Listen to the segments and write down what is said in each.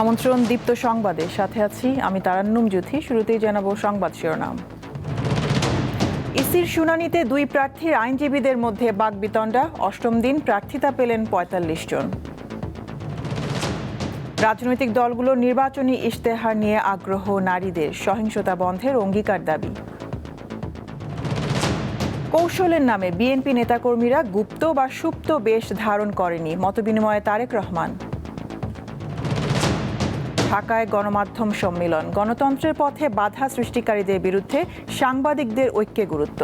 আমন্ত্রণ দীপ্ত সংবাদে সাথে আছি আমি তারান্নুম জ্যোতি। শুরুতেই জানাবো সংবাদ শিরোনাম। ইসির শুনানিতে দুই প্রার্থীর আইনজীবীদের মধ্যে বাকবিতণ্ডা, অষ্টম দিন প্রার্থিতা পেলেন ৪৫ জন। রাজনৈতিক দলগুলোর নির্বাচনী ইশতেহার নিয়ে আগ্রহ নারীদের, সহিংসতা বন্ধের অঙ্গীকার দাবি। কৌশলের নামে বিএনপি নেতাকর্মীরা গুপ্ত বা সুপ্ত বেশ ধারণ করেনি, মতবিনিময়ে তারেক রহমান। ঢাকায় গণমাধ্যম সম্মেলন, গণতন্ত্রের পথে বাধা সৃষ্টিকারীদের বিরুদ্ধে সাংবাদিকদের ঐক্যে গুরুত্ব।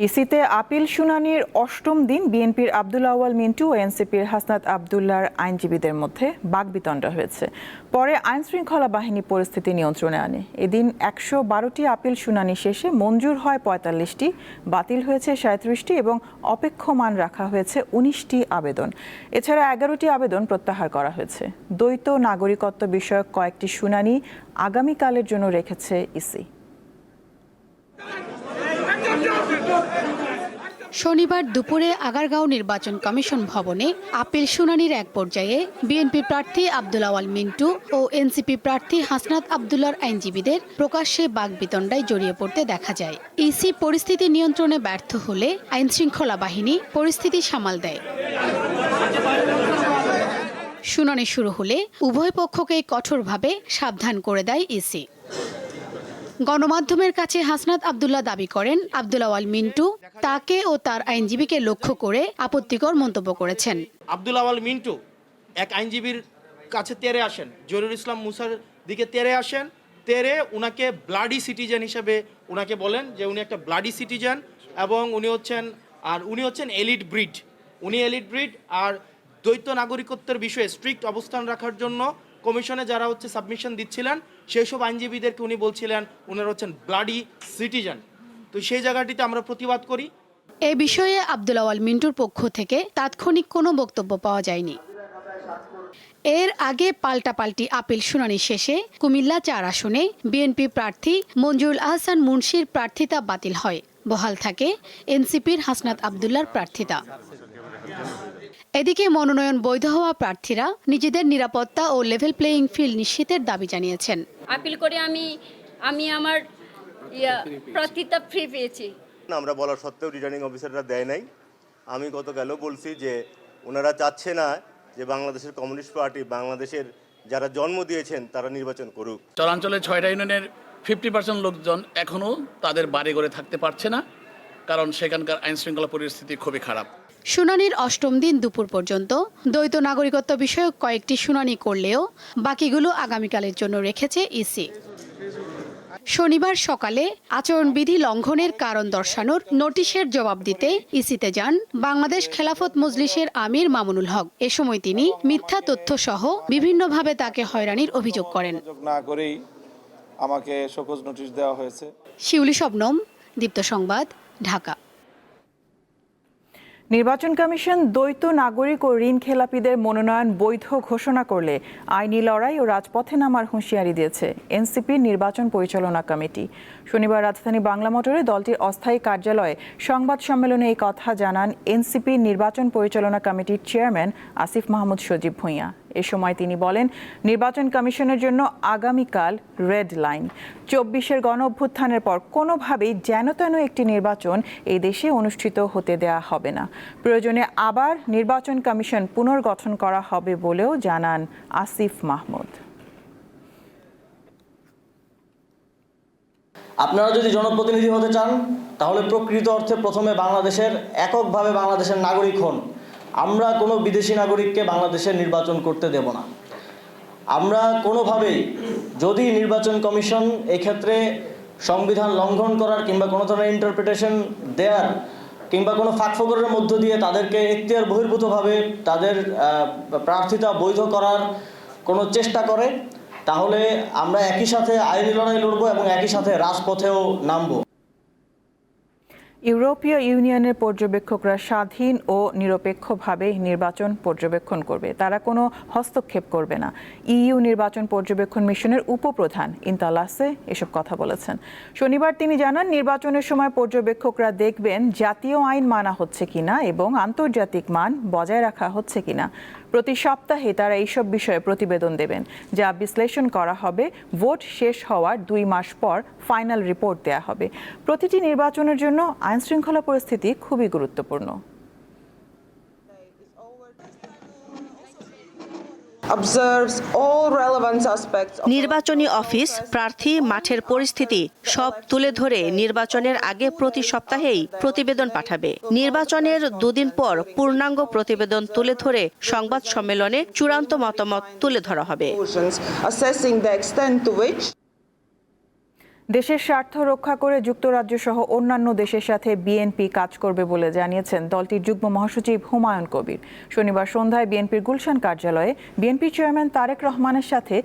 ইসিতে আপিল শুনানির অষ্টম দিন বিএনপির আব্দুল আউয়াল মিন্টু ও এনসিপির হাসনাত আবদুল্লাহর আইনজীবীদের মধ্যে বাকবিতণ্ডা হয়েছে। পরে আইনশৃঙ্খলা বাহিনী পরিস্থিতি নিয়ন্ত্রণে আনে। এদিন ১১২টি আপিল শুনানি শেষে মঞ্জুর হয় ৪৫টি, বাতিল হয়েছে ৩৭টি এবং অপেক্ষমান রাখা হয়েছে ১৯টি আবেদন। এছাড়া ১১টি আবেদন প্রত্যাহার করা হয়েছে। দ্বৈত নাগরিকত্ব বিষয়ক কয়েকটি শুনানি আগামীকালের জন্য রেখেছে ইসি। শনিবার দুপুরে আগারগাঁও নির্বাচন কমিশন ভবনে আপিল শুনানির এক পর্যায়ে বিএনপি প্রার্থী আব্দুল আউয়াল মিন্টু ও এনসিপি প্রার্থী হাসনাত আবদুল্লাহর আইনজীবীদের প্রকাশ্যে বাকবিতণ্ডায় জড়িয়ে পড়তে দেখা যায়। ইসি পরিস্থিতি নিয়ন্ত্রণে ব্যর্থ হলে আইনশৃঙ্খলা বাহিনী পরিস্থিতি সামাল দেয়। শুনানি শুরু হলে উভয় পক্ষকে কঠোরভাবে সাবধান করে দেয় ইসি। গণমাধ্যমের কাছে হাসনাত আবদুল্লাহ দাবি করেন আব্দুল আউয়াল মিন্টু তাকে ও তার আইনজীবীকে লক্ষ্য করে আপত্তিকর মন্তব্য করেছেন। আব্দুল আউয়াল মিন্টু এক আইনজীবীর কাছে তেরে আসেন, জহিরুল ইসলাম মুসার দিকে তেরে আসেন, তেরে উনাকে ব্লাডি সিটিজেন হিসেবে উনাকে বলেন যে উনি একটা ব্লাডি সিটিজেন এবং উনি হচ্ছেন এলিট ব্রিড। উনি এলিট ব্রিড আর দ্বৈত নাগরিকত্বের বিষয়ে স্ট্রিক্ট অবস্থান রাখার জন্য কমিশনে যারা সাবমিশন দিচ্ছিলেন সেই সব আইনজীবীদেরকে উনি বলছিলেন উনারা হচ্ছেন ব্লাডি সিটিজেন। তো সেই জায়গাটিতে আমরা প্রতিবাদ করি। এ বিষয়ে আব্দুল আউয়াল মিন্টুর পক্ষ থেকে তাৎক্ষণিক কোনো বক্তব্য পাওয়া যায়নি। এর আগে পাল্টাপাল্টি আপিল শুনানি শেষে কুমিল্লা ৪ আসনে বিএনপি প্রার্থী মঞ্জুরুল আহসান মুন্সির প্রার্থিতা বাতিল হয়। বহাল থাকে এনসিপির হাসনাত আবদুল্লাহর প্রার্থিতা। এদিকে মনোনয়ন বৈধ হওয়া প্রার্থীরা নিজেদের নিরাপত্তা ও লেভেল প্লেয়িং ফিল্ড নিশ্চিতের দাবি জানিয়েছেন। আপিল করে আমি আমার প্রার্থিতা ফ্রি পেয়েছি। আমরা বলা সত্ত্বেও রিটার্নিং অফিসাররা দেয় নাই। আমি গতকালও বলছি যে ওনারা চাচ্ছে না যে বাংলাদেশের কমিউনিস্ট পার্টি বাংলাদেশের যারা জন্ম দিয়েছেন তারা নির্বাচন করুক। চরাঞ্চলের ৬টা ইউনিয়নের 50% লোকজন এখনও তাদের বাড়ি ঘরে থাকতে পারছে না, কারণ সেখানকার আইনশৃঙ্খলা পরিস্থিতি খুবই খারাপ। শুনানির অষ্টম দিন দুপুর পর্যন্ত দ্বৈত নাগরিকত্ব বিষয়ক কয়েকটি শুনানি করলেও বাকিগুলো আগামীকালের জন্য রেখেছে ইসি। শনিবার সকালে আচরণবিধি লঙ্ঘনের কারণ দর্শানোর নোটিশের জবাব দিতে ইসিতে যান বাংলাদেশ খেলাফত মজলিসের আমির মামুনুল হক। এ সময় তিনি মিথ্যা তথ্য সহ বিভিন্নভাবে তাকে হয়রানির অভিযোগ করেন। না করেই আমাকে শোকজ নোটিশ দেওয়া হয়েছে। শিউলি শবনম, দীপ্ত সংবাদ, ঢাকা। নির্বাচন কমিশন দ্বৈত নাগরিক ও ঋণ খেলাপিদের মনোনয়ন বৈধ ঘোষণা করলে আইনি লড়াই ও রাজপথে নামার হুঁশিয়ারি দিয়েছে এনসিপির নির্বাচন পরিচালনা কমিটি। শনিবার রাজধানী বাংলা মোটরে দলটির অস্থায়ী কার্যালয়ে সংবাদ সম্মেলনে এই কথা জানান এনসিপির নির্বাচন পরিচালনা কমিটির চেয়ারম্যান আসিফ মাহমুদ সজীব ভূঁইয়া। এ সময় তিনি বলেন, নির্বাচন কমিশনের জন্য আগামীকাল রেড লাইন। ২৪-এর গণ অভ্যুত্থানের পর কোনোভাবেই যেন একটি নির্বাচন এই দেশে অনুষ্ঠিত হতে দেয়া হবে না। প্রয়োজনে আবার নির্বাচন কমিশন পুনর্গঠন করা হবে বলেও জানান আসিফ মাহমুদ। আপনারা যদি জনপ্রতিনিধি হতে চান তাহলে প্রকৃত অর্থে প্রথমে এককভাবে বাংলাদেশের নাগরিক হন। আমরা কোনো বিদেশি নাগরিককে বাংলাদেশের নির্বাচন করতে দেব না। আমরা কোনোভাবেই যদি নির্বাচন কমিশন এক্ষেত্রে সংবিধান লঙ্ঘন করার কিংবা কোনো ধরনের ইন্টারপ্রিটেশন দেওয়ার কিংবা কোনো ফাঁকফোকরের মধ্য দিয়ে তাদেরকে এখতিয়ার বহির্ভূতভাবে তাদের প্রার্থিতা বৈধ করার কোনো চেষ্টা করে, তাহলে আমরা একই সাথে আইনি লড়াই লড়বো এবং একই সাথে রাজপথেও নামবো। ইউরোপীয় ইউনিয়নের পর্যবেক্ষকরা স্বাধীন ও নিরপেক্ষভাবে নির্বাচন পর্যবেক্ষণ করবে, তারা কোনো হস্তক্ষেপ করবে না। ইইউ নির্বাচন পর্যবেক্ষণ মিশনের উপপ্রধান ইন্তালাসে এসব কথা বলেছেন। শনিবার তিনি জানান, নির্বাচনের সময় পর্যবেক্ষকরা দেখবেন জাতীয় আইন মানা হচ্ছে কিনা এবং আন্তর্জাতিক মান বজায় রাখা হচ্ছে কিনা। প্রতি সপ্তাহে তারা এইসব বিষয়ে প্রতিবেদন দেবেন, যা বিশ্লেষণ করা হবে। ভোট শেষ হওয়ার 2 মাস পর ফাইনাল রিপোর্ট দেয়া হবে। প্রতিটি নির্বাচনের জন্য আইনশৃঙ্খলা পরিস্থিতি খুবই গুরুত্বপূর্ণ। নির্বাচনী অফিস, প্রার্থী, মাঠের পরিস্থিতি সব তুলে ধরে নির্বাচনের আগে প্রতি সপ্তাহেই প্রতিবেদন পাঠাবে। নির্বাচনের 2 দিন পর পূর্ণাঙ্গ প্রতিবেদন তুলে ধরে সংবাদ সম্মেলনে চূড়ান্ত মতামত তুলে ধরা হবে। দেশের স্বার্থ রক্ষা করে যুক্তরাজ্য সহ অন্যান্য দেশের সাথে বিএনপি কাজ করবে বলে জানিয়েছেন দলটির যুগ্ম মহাসচিব হুমায়ুন কবির। শনিবার সন্ধ্যায় বিএনপির গুলশান কার্যালয়ে বিএনপি চেয়ারম্যান তারেক রহমানের সাথে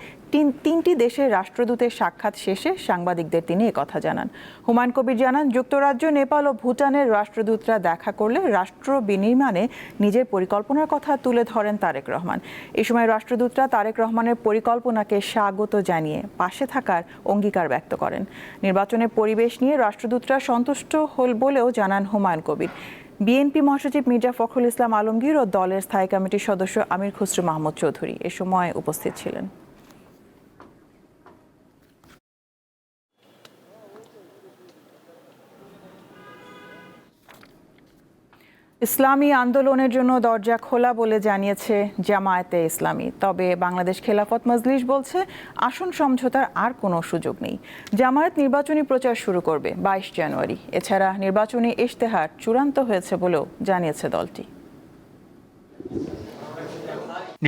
তিনটি দেশের রাষ্ট্রদূতের সাক্ষাৎ শেষে সাংবাদিকদের তিনি একথা জানান। হুমায়ুন কবির জানান, যুক্তরাজ্য, নেপাল ও ভুটানের রাষ্ট্রদূতরা দেখা করলে রাষ্ট্র বিনির্মাণে নিজের পরিকল্পনার কথা তুলে ধরেন তারেক রহমান। এ সময় রাষ্ট্রদূতরা তারেক রহমানের পরিকল্পনাকে স্বাগত জানিয়ে পাশে থাকার অঙ্গীকার ব্যক্ত করেন। নির্বাচনের পরিবেশ নিয়ে রাষ্ট্রদূতরা সন্তুষ্ট হল বলেও জানান হুমায়ুন কবির। বিএনপি মহাসচিব মির্জা ফখরুল ইসলাম আলমগীর ও দলের স্থায়ী কমিটির সদস্য আমির খুসরো মাহমুদ চৌধুরী এ সময় উপস্থিত ছিলেন। ইসলামী আন্দোলনের জন্য দরজা খোলা বলে জানিয়েছে জামায়াতে ইসলামী। তবে বাংলাদেশ খেলাফত মজলিস বলছে, আসন সমঝোতার আর কোনো সুযোগ নেই। জামায়াত নির্বাচনী প্রচার শুরু করবে 22 জানুয়ারি। এছাড়া নির্বাচনী ইশতেহার চূড়ান্ত হয়েছে বলেও জানিয়েছে দলটি।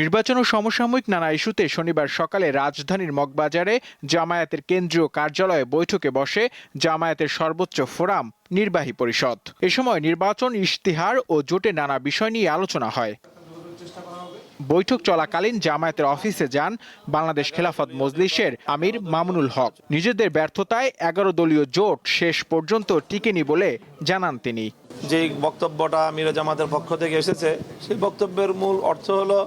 নির্বাচন ও সমসাময়িক নানা ইস্যুতে শনিবার সকালে রাজধানীর মগবাজারে জামায়াতের কেন্দ্রীয় কার্যালয়ে বৈঠকে বসে জামায়াতের সর্বোচ্চ ফোরাম, নির্বাহী পরিষদ। এ সময় নির্বাচন ইশতেহার ও জোটে নানা বিষয় নিয়ে আলোচনা হয়। বৈঠক চলাকালীন জামায়াতের অফিসে যান বাংলাদেশ খেলাফত মজলিসের আমির মামুনুল হক। নিজেদের ব্যর্থতায় 11 দলীয় জোট শেষ পর্যন্ত টিকেনি বলে জানান তিনি। যে বক্তব্যটা আমির জামাতের পক্ষ থেকে এসেছে, সেই বক্তব্যের মূল অর্থ হলো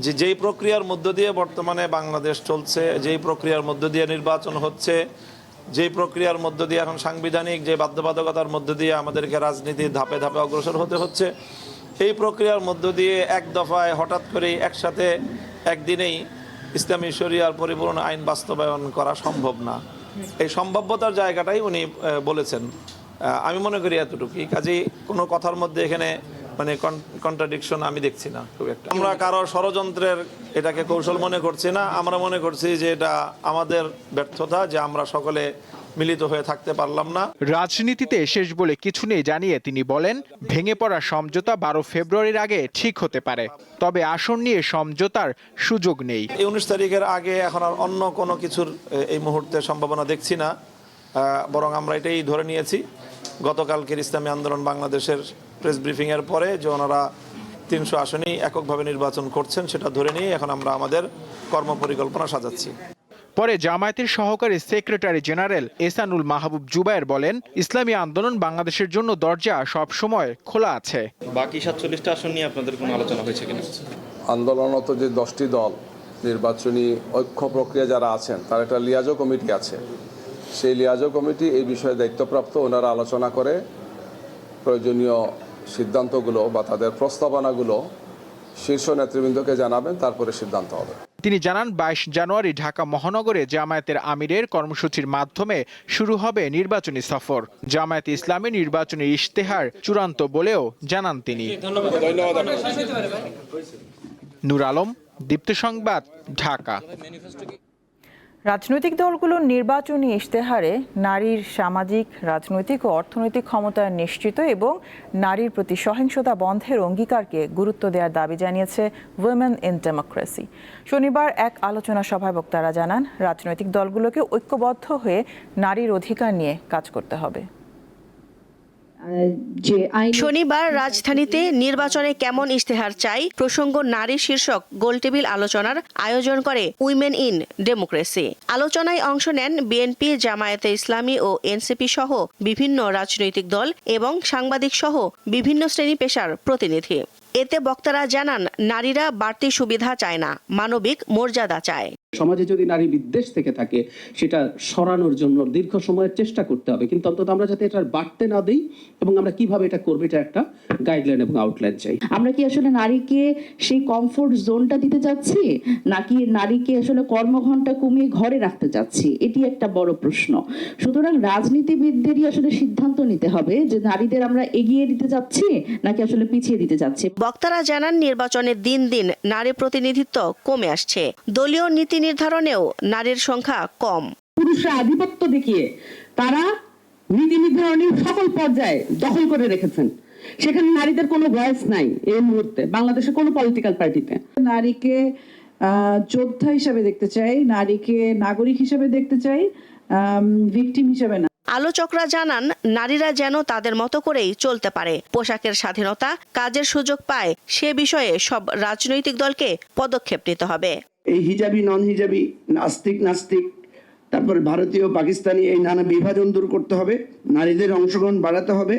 যে যেই প্রক্রিয়ার মধ্য দিয়ে বর্তমানে বাংলাদেশ চলছে, যেই প্রক্রিয়ার মধ্য দিয়ে নির্বাচন হচ্ছে, যেই প্রক্রিয়ার মধ্য দিয়ে এখন সাংবিধানিক যে বাধ্যবাধকতার মধ্য দিয়ে আমাদেরকে রাজনীতির ধাপে ধাপে অগ্রসর হতে হচ্ছে, এই প্রক্রিয়ার মধ্য দিয়ে এক দফায় হঠাৎ করেই একসাথে একদিনেই ইসলামী শরিয়ার পরিপূর্ণ আইন বাস্তবায়ন করা সম্ভব না। এই সম্ভাব্যতার জায়গাটাই উনি বলেছেন। আমি মনে করি এতটুকুই। কাজেই কোনো কথার মধ্যে এখানে মানে কন্ট্রাডিকশন আমি দেখছি না খুব একটা। আমরা কারো ষড়যন্ত্রের এটাকে কৌশল মনে করছি না। আমরা মনে করছি যে এটা আমাদের ব্যর্থতা, যে আমরা সকলে মিলিত হয়ে থাকতে পারলাম না। রাজনীতিতে শেষ বলে কিছু নেই জানিয়ে তিনি বলেন, ভেঙে পড়া সমঝোতা 12 ফেব্রুয়ারির আগে ঠিক হতে পারে, তবে আসন নিয়ে সমঝোতার সুযোগ নেই। এই 19 তারিখের আগে এখন আর অন্য কোনো কিছুর এই মুহূর্তে সম্ভাবনা দেখছি না। বরং আমরা এটাই ধরে নিয়েছি গতকালকের ইসলামী আন্দোলন বাংলাদেশের প্রেস ব্রিফিংয়ের পরে, যে ওনারা 300 আসনেই এককভাবে নির্বাচন করছেন, সেটা ধরে নিয়ে এখন আমরা আমাদের কর্মপরিকল্পনা সাজাচ্ছি। পরে জামায়াতের সহকারী সেক্রেটারি জেনারেল এহসানুল মাহবুব জুবায়ের বলেন, ইসলামী আন্দোলন বাংলাদেশের জন্য দরজা সব সময় খোলা আছে। বাকি 47টা আসন নিয়ে আপনাদের কোনো আলোচনা হয়েছে কিনা? আন্দোলনরত যে 10টি দল, নির্বাচনী ঐক্য প্রক্রিয়া যারা আছেন, তার একটা লিয়াজো কমিটি আছে। সেই লিয়াজো কমিটি এই বিষয়ে দায়িত্বপ্রাপ্ত, ওনারা আলোচনা করে প্রয়োজনীয় সিদ্ধান্তগুলো বা তাদের প্রস্তাবনাগুলো শীর্ষ নেতৃবৃন্দকে জানাবেন, তারপরে সিদ্ধান্ত হবে। তিনি জানান, 22 জানুয়ারি ঢাকা মহানগরে জামায়াতের আমিরের কর্মসূচির মাধ্যমে শুরু হবে নির্বাচনী সফর। জামায়াতে ইসলামী নির্বাচনী ইশতেহার চূড়ান্ত বলেও জানান তিনি। নূর আলম, দীপ্ত সংবাদ, ঢাকা। রাজনৈতিক দলগুলোর নির্বাচনী ইশতেহারে নারীর সামাজিক, রাজনৈতিক ও অর্থনৈতিক ক্ষমতায়ন নিশ্চিত এবং নারীর প্রতি সহিংসতা বন্ধের অঙ্গীকারকে গুরুত্ব দেওয়ার দাবি জানিয়েছে উইমেন ইন ডেমোক্রেসি। শনিবার এক আলোচনা সভায় বক্তারা জানান, রাজনৈতিক দলগুলোকে ঐক্যবদ্ধ হয়ে নারীর অধিকার নিয়ে কাজ করতে হবে। যে আইন শনিবার রাজধানীতে নির্বাচনে কেমন ইশতেহার চাই প্রসঙ্গ নারী শীর্ষক গোলটেবিল আলোচনার আয়োজন করে উইমেন ইন ডেমোক্রেসি। আলোচনায় অংশ নেন বিএনপি, জামায়াতে ইসলামী ও এনসিপি সহ বিভিন্ন রাজনৈতিক দল এবং সাংবাদিক সহ বিভিন্ন শ্রেণী পেশার প্রতিনিধি। এতে বক্তারা জানান, নারীরা বাড়তি সুবিধা চায় না, মানবিক মর্যাদা চায়। সমাজে যদি নারী বিদ্বেষ থেকে থাকে সেটা সরানোর জন্য দীর্ঘ সময়ের চেষ্টা করতে হবে, কিন্তু অন্তত আমরা যাতে এটা বাড়তে না দিই এবং আমরা কিভাবে এটা করবো এটা একটা গাইডলাইন এবং আউটলাইন চাই। আমরা কি আসলে নারীকে সেই কমফোর্ট জোনটা দিতে যাচ্ছি, নাকি নারীকে আসলে কর্মঘণ্টা কমিয়ে ঘরে রাখতে যাচ্ছি, এটি একটা বড় প্রশ্ন। সুতরাং রাজনীতিবিদদেরই আসলে সিদ্ধান্ত নিতে হবে যে নারীদের আমরা এগিয়ে দিতে যাচ্ছি নাকি আসলে পিছিয়ে দিতে যাচ্ছি। বক্তারা জানান, নির্বাচনে দিন দিন নারী প্রতিনিধিত্ব কমে আসছে। দলীয় নীতি নির্ধারণেও নারীর সংখ্যা কম। পুরুষরা আধিপত্য দেখিয়ে তারা নীতি নির্ধারণের সকল পর্যায়ে দখল করে রেখেছেন। সেখানে নারীদের কোনো ভয়েস নাই এই মুহূর্তে বাংলাদেশের কোনো পলিটিক্যাল পার্টিতে। নারীকে যোদ্ধা হিসেবে দেখতে চাই, নারীকে নাগরিক হিসেবে দেখতে চাই, ভিকটিম হিসেবে না। আলোচকরা জানান, নারীরা যেন তাদের মতো করেই চলতে পারে, পোশাকের স্বাধীনতা, কাজের সুযোগ পায়, সে বিষয়ে সব রাজনৈতিক দলকে পদক্ষেপ নিতে হবে। এই হিজাবি নন হিজাবি, নাস্তিক, তারপরে ভারতীয় পাকিস্তানি, এই নানা বিভাজন দূর করতে হবে, নারীদের অংশগ্রহণ বাড়াতে হবে,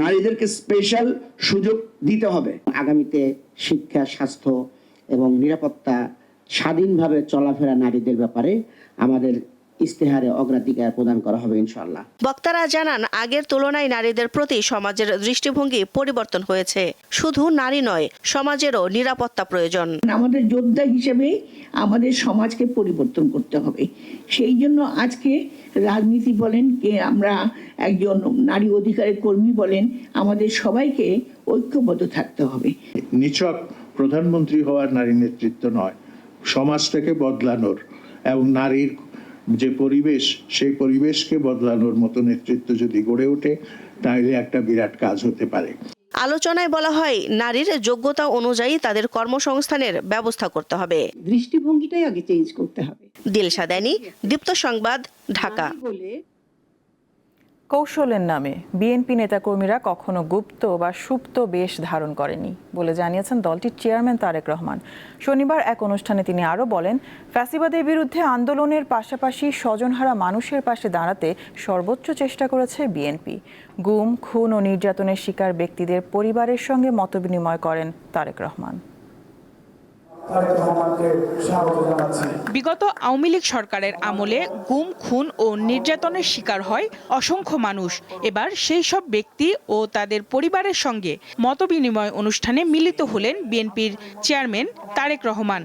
নারীদেরকে স্পেশাল সুযোগ দিতে হবে। আগামীতে শিক্ষা, স্বাস্থ্য এবং নিরাপত্তা, স্বাধীনভাবে চলাফেরা নারীদের ব্যাপারে আমাদের ইস্তেহারে অগ্রাধিকার প্রদান করা হবে ইনশাআল্লাহ। বক্তারা জানান, আগের তুলনায় নারীদের প্রতি সমাজের দৃষ্টিভঙ্গি পরিবর্তন হয়েছে। শুধু নারী নয়, সমাজেরও নিরাপত্তা প্রয়োজন। আমাদের যোদ্ধা হিসেবে আমাদের সমাজকে পরিবর্তন করতে হবে। সেই জন্য আজকে রাজনীতি বলেন, কে আমরা একজন নারী অধিকারের কর্মী বলেন, আমাদের সবাইকে ঐক্যবদ্ধ থাকতে হবে। নিছক প্রধানমন্ত্রী হওয়ার নারী নেতৃত্ব নয়, সমাজটাকে বদলানোর এবং নারীর যে পরিবেশ, সেই পরিবেশকে বদলানোর মতো নেতৃত্ব যদি গড়ে ওঠে তাহলে একটা বিরাট কাজ হতে পারে। আলোচনায় বলা হয়, নারীর যোগ্যতা অনুযায়ী তাদের কর্মসংস্থানের ব্যবস্থা করতে হবে। দৃষ্টিভঙ্গিটাই আগে চেঞ্জ করতে হবে। দিলশা দানি, দীপ্ত সংবাদ, ঢাকা। কৌশলের নামে বিএনপি নেতাকর্মীরা কখনো গুপ্ত বা সুপ্ত বেশ ধারণ করেনি বলে জানিয়েছেন দলটির চেয়ারম্যান তারেক রহমান। শনিবার এক অনুষ্ঠানে তিনি আরও বলেন, ফ্যাসিবাদের বিরুদ্ধে আন্দোলনের পাশাপাশি স্বজনহারা মানুষের পাশে দাঁড়াতে সর্বোচ্চ চেষ্টা করেছে বিএনপি। গুম, খুন ও নির্যাতনের শিকার ব্যক্তিদের পরিবারের সঙ্গে মতবিনিময় করেন তারেক রহমান। বিগত আওয়ামী লীগ সরকারের আমলে গুম, খুন ও নির্যাতনের শিকার হয় অসংখ্য মানুষ। এবার সেই সব ব্যক্তি ও তাদের পরিবারের সঙ্গে মতবিনিময় অনুষ্ঠানে মিলিত হলেন বিএনপির চেয়ারম্যান তারেক রহমান।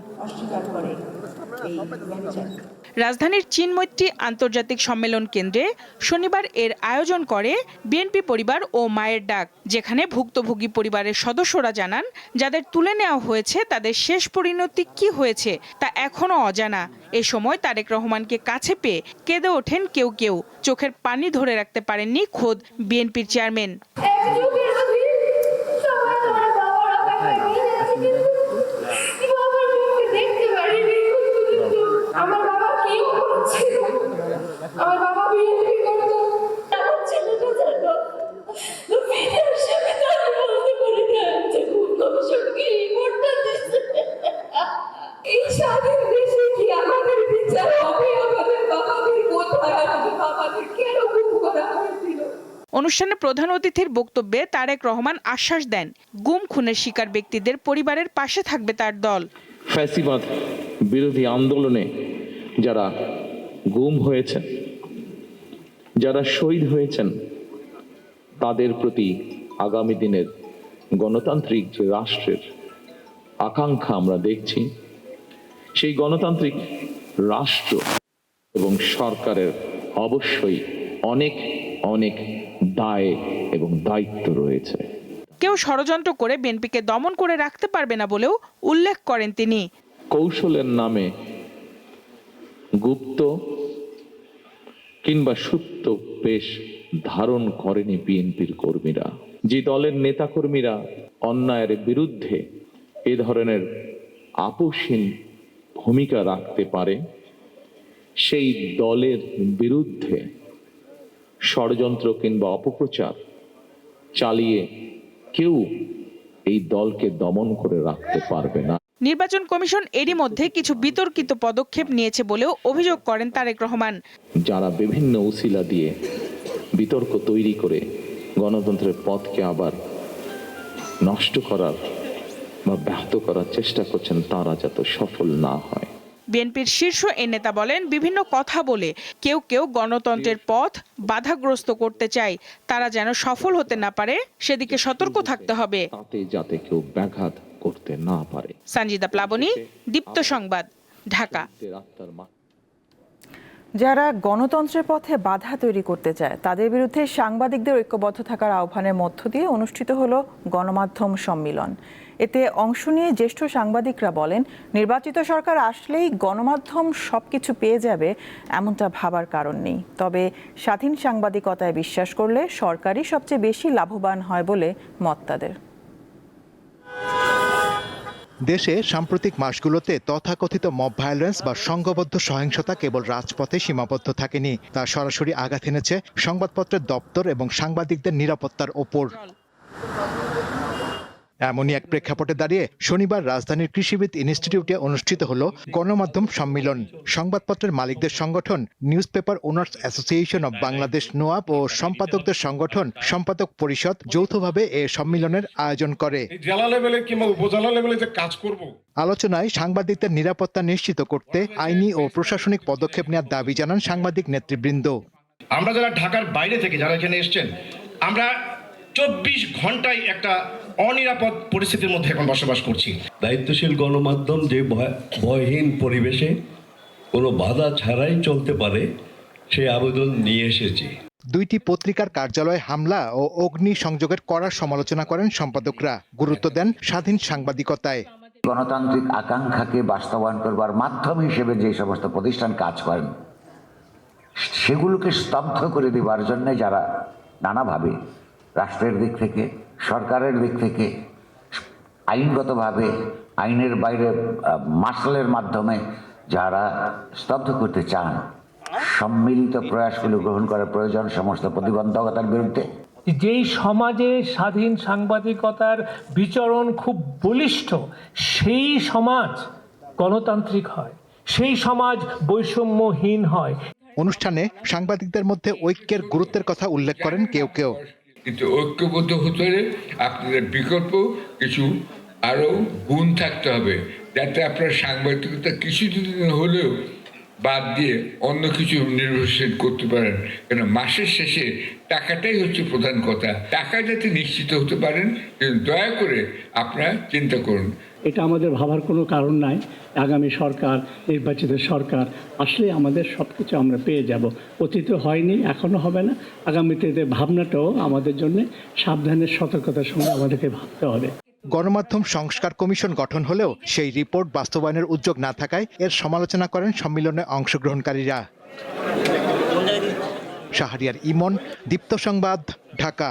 রাজধানীর চীনমৈত্রী আন্তর্জাতিক সম্মেলন কেন্দ্রে শনিবার এর আয়োজন করে বিএনপি পরিবার ও মায়ের ডাক, যেখানে ভুক্তভোগী পরিবারের সদস্যরা জানান, যাদের তুলে নেওয়া হয়েছে তাদের শেষ পরিণতি কি হয়েছে তা এখনো অজানা। এ সময় তারেক রহমানকে কাছে পেয়ে কেঁদে ওঠেন কেউ কেউ। চোখের পানি ধরে রাখতে পারেননি খোদ বিএনপির চেয়ারম্যান। অনুষ্ঠানে প্রধান অতিথির বক্তব্যে তারেক রহমান আশ্বাস দেন, গুম খুনের শিকার ব্যক্তিদের পরিবারের পাশে থাকবে তার দল। ফ্যাসিবাদ বিরোধী আন্দোলনে যারা গুম হয়েছে, যারা শহীদ হয়েছেন, তাদের প্রতি আগামী দিনের গণতান্ত্রিক যে রাষ্ট্রের আকাঙ্ক্ষা আমরা দেখছি, সেই গণতান্ত্রিক রাষ্ট্র এবং সরকারের অবশ্যই অনেক অনেক দায় এবং দায়িত্ব রয়েছে। কেউ ষড়যন্ত্র করে বিএনপিকে দমন করে রাখতে পারবে না বলেও উল্লেখ করেন তিনি। কৌশলের নামে গুপ্ত কিংবা সুপ্ত বেশ ধারণ করেনি বিএনপির কর্মীরা। যে দলের নেতাকর্মীরা অন্যায়ের বিরুদ্ধে এ ধরনের আপোষহীন ভূমিকা রাখতে পারে, সেই দলের বিরুদ্ধে ষড়যন্ত্র কিংবা অপপ্রচার চালিয়ে কেউ এই দলকে দমন করে রাখতে পারবে না। নির্বাচন কমিশন এরই মধ্যে কিছু বিতর্কিত পদক্ষেপ নিয়েছে বলেও অভিযোগ করেন তারেক রহমান। যারা বিভিন্ন উসিলা দিয়ে বিতর্ক তৈরি করে গণতন্ত্রের পথকে আবার নষ্ট করার বা ব্যাহত করার চেষ্টা করছেন, তারা যাতে সফল না হয়। বিএনপির শীর্ষ এই নেতা বলেন, বিভিন্ন কথা বলে কেউ কেউ গণতন্ত্রের পথ বাধাগ্রস্ত করতে চায়, তারা যেন সফল হতে না পারে সেদিকে সতর্ক থাকতে হবে, তাতে যাতে কেউ ব্যাঘাত করতে না পারে। সঞ্জিদা প্লাবনী, দীপ্ত সংবাদ, ঢাকা। যারা গণতন্ত্রের পথে বাধা তৈরি করতে চায় তাদের বিরুদ্ধে সাংবাদিকদের ঐক্যবদ্ধ থাকার আহ্বানের মধ্য দিয়ে অনুষ্ঠিত হলো গণমাধ্যম সম্মেলন। এতে অংশ নিয়ে জ্যেষ্ঠ সাংবাদিকরা বলেন, নির্বাচিত সরকার আসলেই গণমাধ্যম সবকিছু পেয়ে যাবে এমনটা ভাবার কারণ নেই। তবে স্বাধীন সাংবাদিকতায় বিশ্বাস করলে সরকারই সবচেয়ে বেশি লাভবান হয় বলে মত তাদের। দেশে সাম্প্রতিক মাসগুলোতে তথাকথিত মব ভায়োলেন্স বা সংঘবদ্ধ সহিংসতা কেবল রাজপথে সীমাবদ্ধ থাকেনি, তা সরাসরি আঘাত এনেছে সংবাদপত্রের দপ্তর এবং সাংবাদিকদের নিরাপত্তার ওপর। এমনই এক প্রেক্ষাপটে দাঁড়িয়ে শনিবার রাজধানীর কৃষিবিদ ইনস্টিটিউটে অনুষ্ঠিত হলো গণমাধ্যম সম্মেলন। সংবাদপত্রের মালিকদের সংগঠন news paper owners association of Bangladesh NOAB ও সম্পাদকদের সংগঠন সম্পাদক পরিষদ যৌথভাবে এ সম্মেলনের আয়োজন করে। জেলা লেভেলে কিংবা উপজেলা লেভেলে যে কাজ করব, আলোচনায় সাংবাদিকদের নিরাপত্তা নিশ্চিত করতে আইনি ও প্রশাসনিক পদক্ষেপ নেওয়ার দাবি জানান সাংবাদিক নেতৃবৃন্দ। আমরা যারা ঢাকার বাইরে থেকে যারা এখানে এসেছেন, আমরা 24 ঘন্টায় একটা অনিরাপদ পরিস্থিতির মধ্যে এখন বসবাস করছি। দায়িত্বশীল গণমাধ্যম যে ভয়হীন পরিবেশে কোনো বাধা ছাড়াই চলতে পারে সেই আবেদন নিয়ে এসেছি। দুইটি পত্রিকার কার্যালয়ে হামলা ও অগ্নি সংযোগের কড়া সমালোচনা করেন সম্পাদকরা, গুরুত্ব দেন স্বাধীন সাংবাদিকতায়। গণতান্ত্রিক আকাঙ্ক্ষাকে বাস্তবায়ন করবার মাধ্যম হিসেবে যে সমস্ত প্রতিষ্ঠান কাজ করেন সেগুলোকে স্তব্ধ করে দেবার জন্য যারা নানাভাবে রাষ্ট্রের দিক থেকে, সরকারের দিক থেকে, আইনগতভাবে আইনের বাইরে মার্শালের মাধ্যমে যারা স্তব্ধ করতে চান, সম্মিলিত প্রয়াসগুলো গ্রহণ করা প্রয়োজন সমস্ত প্রতিবন্ধকতার বিরুদ্ধে। যেই সমাজে স্বাধীন সাংবাদিকতার বিচরণ খুব বলিষ্ঠ, সেই সমাজ গণতান্ত্রিক হয়, সেই সমাজ বৈষম্যহীন হয়। অনুষ্ঠানে সাংবাদিকদের মধ্যে ঐক্যের গুরুত্বের কথা উল্লেখ করেন কেউ কেউ। কিন্তু ঐক্যবদ্ধ হতে হলে আপনাদের বিকল্প কিছু আরও গুণ থাকতে হবে, যাতে আপনার সাংবাদিকতা কিছুদিন হলেও বাদ দিয়ে অন্য কিছু নির্ভরশীল করতে পারেন। কেন মাসের শেষে টাকাটাই হচ্ছে প্রধান কথা, টাকা যাতে নিশ্চিত হতে পারেন, কিন্তু দয়া করে আপনারা চিন্তা করুন। এটা আমাদের ভাবার কোনো কারণ নাই। আগামী সরকার, নির্বাচিত সরকার আসলে আমাদের সব কিছু আমরা পেয়ে যাব। অতীতে হয়নি, এখনো হবে না। আগামীতে এদের ভাবনাটাও আমাদের জন্য সাবধানের সতর্কতার সঙ্গে আমাদেরকে ভাবতে হবে। গণমাধ্যম সংস্কার কমিশন গঠন হলেও সেই রিপোর্ট বাস্তবায়নের উদ্যোগ না থাকায় এর সমালোচনা করেন সম্মেলনে অংশগ্রহণকারীরা। শাহরিয়ার ইমন, দীপ্ত সংবাদ, ঢাকা।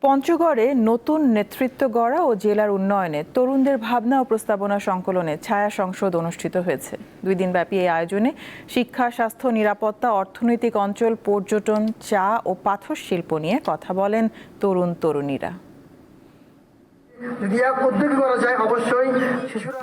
পঞ্চগড়ে নতুন নেতৃত্ব গড়া ও জেলার উন্নয়নে তরুণদের ভাবনা ও প্রস্তাবনা সংকলনে ছায়া সংসদ অনুষ্ঠিত হয়েছে। 2 দিনব্যাপী এই আয়োজনে শিক্ষা, স্বাস্থ্য, নিরাপত্তা, অর্থনৈতিক অঞ্চল, পর্যটন, চা ও পাথর শিল্প নিয়ে কথা বলেন তরুণ তরুণীরা।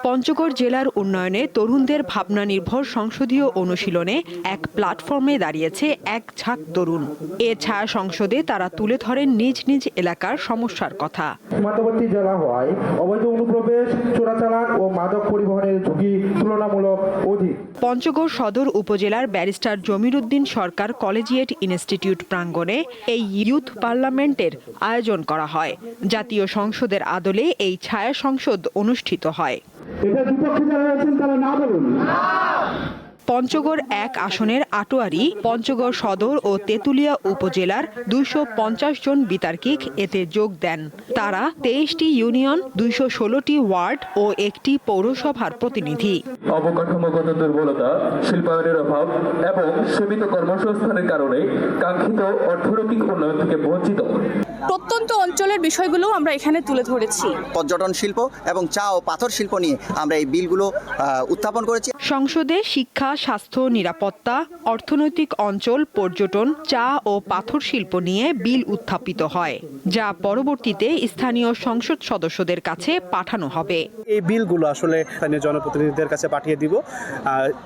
পঞ্চগড় জেলার উন্নয়নে তরুণদের ভাবনা নির্ভর সংসদীয় অনুশীলনে এক প্ল্যাটফর্মে দাঁড়িয়েছে এক ঝাঁক তরুণ। এ ছায়া সংসদে তারা তুলে ধরেন নিজ নিজ এলাকার সমস্যার কথা। সীমান্তবর্তী জেলা হওয়ায় অবৈধ অনুপ্রবেশ, চোরাচালান ও মাদক পরিবহনের ঝুঁকি তুলনামূলক অধিক। পঞ্চগড় সদর উপজেলার ব্যারিস্টার জমির উদ্দিন সরকার কলেজিয়েট ইনস্টিটিউট প্রাঙ্গণে এই ইউথ পার্লামেন্টের আয়োজন করা হয়। জাতীয় সংসদের আদলে এই ছায়া সংসদ অনুষ্ঠিত হয়। পঞ্চগড় 1 আসনের আটোয়ারি, পঞ্চগড় সদর ও তেঁতুলিয়া উপজেলার 250 জন বিতার্কিক এতে যোগ দেন। তারা 23টি ইউনিয়ন, 216টি ওয়ার্ড ও একটি পৌরসভার প্রতিনিধি। অবকাঠামোগত দুর্বলতা, শিল্পায়নের অভাব এবং সীমিত কর্মসংস্থানের কারণে কাঙ্ক্ষিত অর্থনৈতিক উন্নয়ন থেকে বঞ্চিত প্রত্যন্ত অঞ্চলের বিষয়গুলো আমরা এখানে তুলে ধরেছি। পর্যটন শিল্প এবং চা ও পাথর শিল্প নিয়ে আমরা এই বিলগুলো উত্থাপন করেছি। সংসদে শিক্ষা, স্বাস্থ্য, নিরাপত্তা, অর্থনৈতিক অঞ্চল, পর্যটন, চা ও পাথর শিল্প নিয়ে বিল উত্থাপিত হয়, যা পরবর্তীতে স্থানীয় সংসদ সদস্যদের কাছে পাঠানো হবে। এই বিলগুলো আসলে স্থানীয় জনপ্রতিনিধিদের কাছে পাঠিয়ে দিব।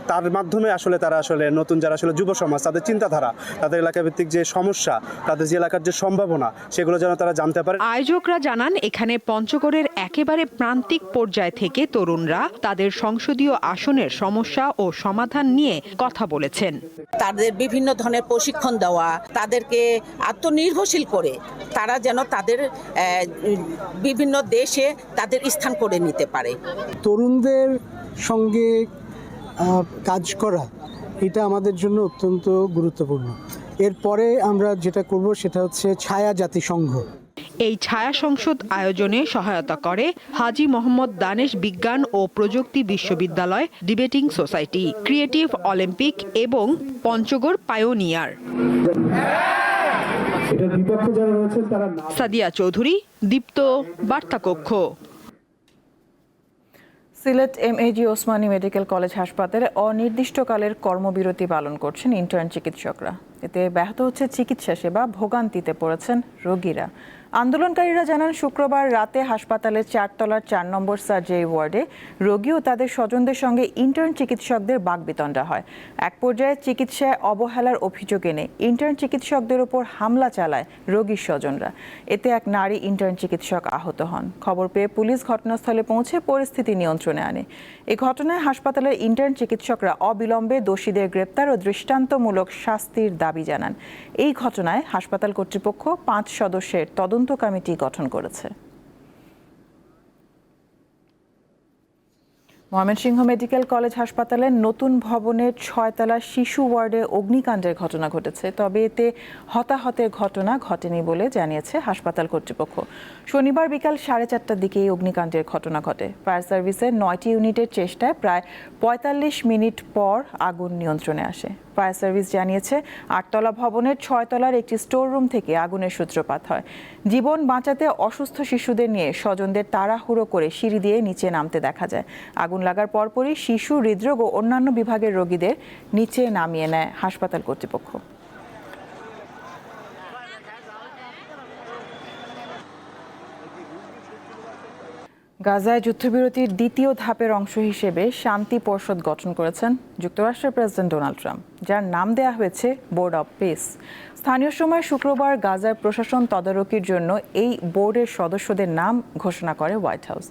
তার মাধ্যমে আসলে তারা আসলে নতুন যারা আসলে যুব সমাজ, তাদের চিন্তাধারা, তাদের এলাকা ভিত্তিক যে সমস্যা, তাদের যে এলাকার যে সম্ভাবনা, সেগুলো যেন তারা জানতে পারে। আয়োজকরা জানান, এখানে পঞ্চগড়ের একেবারে প্রান্তিক পর্যায় থেকে তরুণরা তাদের সংসদীয় আসনের সমস্যা ও সমাধান নিয়ে কথা বলেছেন। তাদের বিভিন্ন ধরনের প্রশিক্ষণ দেওয়া, তাদেরকে আত্মনির্ভরশীল করে তারা যেন তাদের বিভিন্ন দেশে তাদের স্থান করে নিতে পারে। তরুণদের সঙ্গে কাজ করা এটা আমাদের জন্য অত্যন্ত গুরুত্বপূর্ণ। এরপরে আমরা যেটা করব সেটা হচ্ছে ছায়া জাতিসংঘ। এই ছায়া সংসদ আয়োজনে সহায়তা করে হাজী মোহাম্মদ দানেশ বিজ্ঞান ও প্রযুক্তি বিশ্ববিদ্যালয়, ডিবেটিং সোসাইটি, ক্রিয়েটিভ অলিম্পিক এবং পঞ্চগড় পায়োনিয়ার। সাদিয়া চৌধুরী, দীপ্ত, বার্তা কক্ষ। Sylhet MAG Osmani medical college হাসপাতালে অনির্দিষ্টকালের কর্মবিরতি পালন করছেন ইন্টার্ন চিকিৎসকরা। এতে ব্যাহত হচ্ছে চিকিৎসা সেবা, ভোগান্তিতে পড়েছেন রোগীরা। আন্দোলনকারীরা জানান, শুক্রবার রাতে হাসপাতালের 4 তলার 4 নম্বর সার্জারি ওয়ার্ডে রোগী ও তাদের স্বজনদের সঙ্গে ইন্টার্ন চিকিৎসকদের বাকবিতণ্ডা হয়। এক পর্যায়ে চিকিৎসায় অবহেলার অভিযোগ এনে ইন্টার্ন চিকিৎসকদের উপর হামলা চালায় রোগীর স্বজনরা। এতে এক নারী ইন্টার্ন চিকিৎসক আহত হন। খবর পেয়ে পুলিশ ঘটনাস্থলে পৌঁছে পরিস্থিতি নিয়ন্ত্রণে আনে। এই ঘটনায় হাসপাতালের ইন্টার্ন চিকিৎসকরা অবিলম্বে দোষীদের গ্রেপ্তার ও দৃষ্টান্তমূলক শাস্তির দাবি জানান। এই ঘটনায় হাসপাতাল কর্তৃপক্ষ 5 সদস্যের তদন্ত কমিটি গঠন করেছে। ময়মনসিংহ মেডিকেল কলেজ হাসপাতালের নতুন ভবনের 6 তলার শিশু ওয়ার্ডে অগ্নিকাণ্ডের ঘটনা ঘটেছে। তবে এতে হতাহতের ঘটনা ঘটেনি বলে জানিয়েছে হাসপাতাল কর্তৃপক্ষ। শনিবার বিকাল 4:30টার দিকে এই অগ্নিকাণ্ডের ঘটনা ঘটে। ফায়ার সার্ভিসের 9টি ইউনিটের চেষ্টায় প্রায় 45 মিনিট পর আগুন নিয়ন্ত্রণে আসে। ফায়ার সার্ভিস জানিয়েছে, 8 তলা ভবনের 6 তলার একটি স্টোর রুম থেকে আগুনের সূত্রপাত হয়। জীবন বাঁচাতে অসুস্থ শিশুদের নিয়ে স্বজনদের তাড়াহুড়ো করে সিঁড়ি দিয়ে নিচে নামতে দেখা যায়। আগুন লাগার পরপরই শিশু, হৃদরোগ ও অন্যান্য বিভাগের রোগীদের নিচে নামিয়ে নেয় হাসপাতাল কর্তৃপক্ষ। গাজায় যুদ্ধবিরতির দ্বিতীয় ধাপের অংশ হিসেবে শান্তি পরিষদ গঠন করেছেন যুক্তরাষ্ট্রের প্রেসিডেন্ট ডোনাল্ড ট্রাম্প, যার নাম দেয়া হয়েছে বোর্ড অব পিস। স্থানীয় সময় শুক্রবার গাজার প্রশাসন তদারকির জন্য এই বোর্ডের সদস্যদের নাম ঘোষণা করে হোয়াইট হাউস,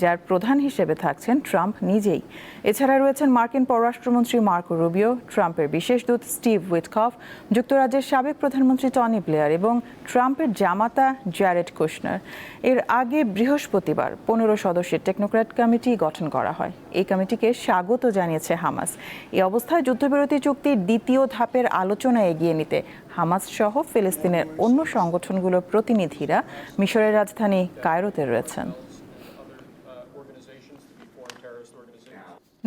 যার প্রধান হিসেবে থাকছেন ট্রাম্প নিজেই। এছাড়া রয়েছেন মার্কিন পররাষ্ট্রমন্ত্রী মার্কো রুবিও, ট্রাম্পের বিশেষ দূত স্টিভ উইটকফ, যুক্তরাজ্যের সাবেক প্রধানমন্ত্রী টনি ব্লেয়ার এবং ট্রাম্পের জামাতা জ্যারেড কুশনার। এর আগে বৃহস্পতিবার 15 সদস্যের টেকনোক্র্যাট কমিটি গঠন করা হয়। এই কমিটিকে স্বাগত জানিয়েছে হামাস। এই অবস্থায় যুদ্ধবিরতি চুক্তির দ্বিতীয় ধাপের আলোচনা এগিয়ে নিতে হামাস সহ ফিলিস্তিনের অন্য সংগঠনগুলোর প্রতিনিধিরা মিশরের রাজধানী কায়রোতে রয়েছেন।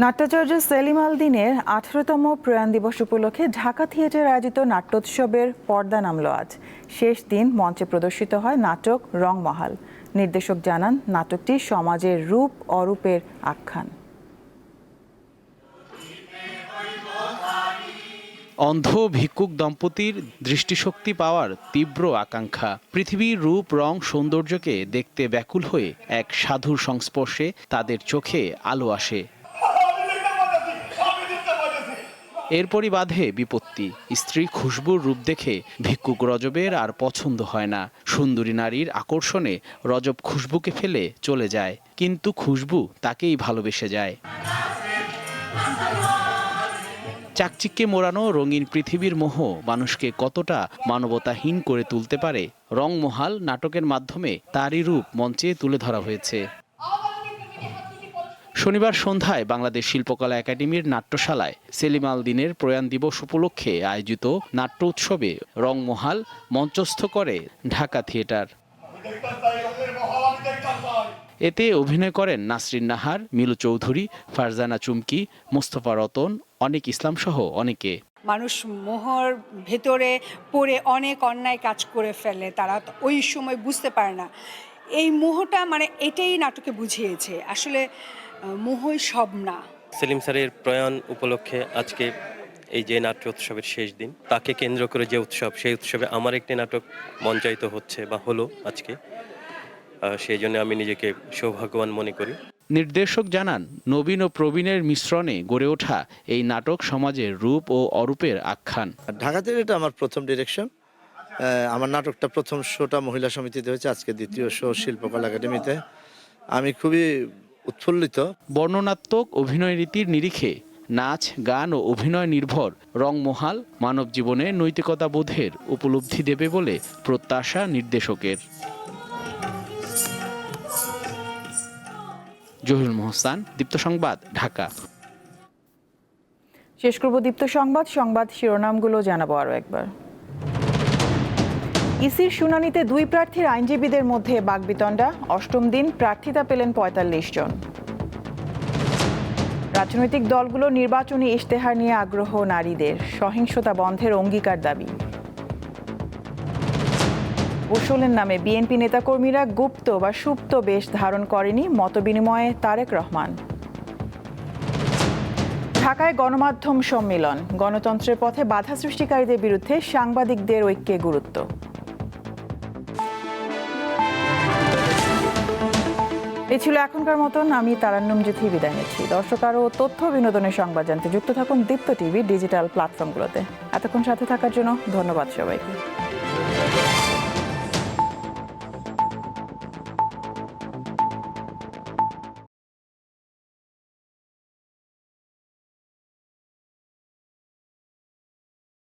নাট্যাচার্য সেলিম আল দীনের 18তম প্রয়াণ দিবস উপলক্ষে ঢাকা থিয়েটার আয়োজিত নাট্যোৎসবের পর্দা নামল আজ। শেষ দিন মঞ্চে প্রদর্শিত হয় নাটক রংমহাল। নির্দেশক জানান, নাটকটি সমাজের রূপ অরূপের আখ্যান। অন্ধ ভিক্ষুক দম্পতির দৃষ্টিশক্তি পাওয়ার তীব্র আকাঙ্ক্ষা, পৃথিবীর রূপ, রং, সৌন্দর্যকে দেখতে ব্যাকুল হয়ে এক সাধুর সংস্পর্শে তাদের চোখে আলো আসে। এরপরই বাধে বিপত্তি। স্ত্রী খুশবুর রূপ দেখে ভিক্ষুক রজবের আর পছন্দ হয় না। সুন্দরী নারীর আকর্ষণে রজব খুশবুকে ফেলে চলে যায়, কিন্তু খুশবু তাকেই ভালোবেসে যায়। চাকচিক্যে মোড়ানো রঙিন পৃথিবীর মোহ মানুষকে কতটা মানবতাহীন করে তুলতে পারে, রংমহাল নাটকের মাধ্যমে তারই রূপ মঞ্চে তুলে ধরা হয়েছে। শনিবার সন্ধ্যায় বাংলাদেশ শিল্পকলা একাডেমির নাট্যশালায় সেলিম আল দীনের প্রয়াণ দিবস উপলক্ষে আয়োজিত নাট্য উৎসবে রংমহাল মঞ্চস্থ করে ঢাকা থিয়েটার। এতে অভিনয় করেন নাসরিন নাহার, মিলু চৌধুরী, ফারজানা চুমকি, মোস্তফা রতন, অনেক ইসলাম সহ অনেকে। মানুষ মোহর ভেতরে পড়ে অনেক অন্যায় কাজ করে ফেলে, তারা ওই সময় বুঝতে পারে না। এই মোহটা এটাই নাটকে বুঝিয়েছে, আসলে মোহই সব না। সেলিম স্যারের প্রয়াণ উপলক্ষে আজকে এই যে নাট্য উৎসবের শেষ দিন, তাকে কেন্দ্র করে যে উৎসব, সেই উৎসবে আমার একটি নাটক মঞ্চায়িত হচ্ছে বা হলো আজকে। সেই জন্য আমি নিজেকে সৌভাগ্যবান মনে করি। নির্দেশক জানান, নবীন ও প্রবীণের মিশ্রণে গড়ে ওঠা এই নাটক সমাজের রূপ ও অরূপের আখ্যান। ঢাকাতে এটা আমার প্রথম ডিরেকশন। আমার নাটকটা প্রথম শোটা মহিলা সমিতিতে হয়েছে, আজকে দ্বিতীয় শো শিল্পকলা একাডেমিতে। আমি খুবই উৎফুল্লিত। বর্ণনাত্মক অভিনয় রীতির নিরিখে নাচ, গান ও অভিনয় নির্ভর রংমহাল মানব জীবনে নৈতিকতা বোধের উপলব্ধি দেবে বলে প্রত্যাশা নির্দেশকের। জহিরুল মোহসান, দীপ্ত সংবাদ, ঢাকা। শেষ করব দীপ্ত সংবাদ শিরোনামগুলো জানাবো আরো একবার। ইসির শুনানিতে 2 প্রার্থীর আইনজীবীদের মধ্যে বাকবিতণ্ডা, 8ম দিন প্রার্থিতা পেলেন 45 জন। রাজনৈতিক দলগুলো নির্বাচনী ইশতেহার নিয়ে আগ্রহ নারীদের, সহিংসতা বন্ধের অঙ্গীকার দাবি। গোসলের নামে বিএনপি নেতাকর্মীরা গুপ্ত বা সুপ্ত বেশ ধারণ করেনি, মতবিনিময়ে তারেক রহমান। ঢাকায় গণমাধ্যম সম্মেলন, গণতন্ত্রের পথে বাধা সৃষ্টিকারীদের বিরুদ্ধে সাংবাদিকদের ঐক্যে গুরুত্ব। এ ছিল এখনকার মতন। আমি তারান্নুম জিথি বিদায় নিচ্ছি। দর্শক, আরও তথ্য বিনোদনের সংবাদ জানতে যুক্ত থাকুন দীপ্ত টিভি ডিজিটাল প্ল্যাটফর্মগুলোতে। এতক্ষণ সাথে থাকার জন্য ধন্যবাদ সবাইকে।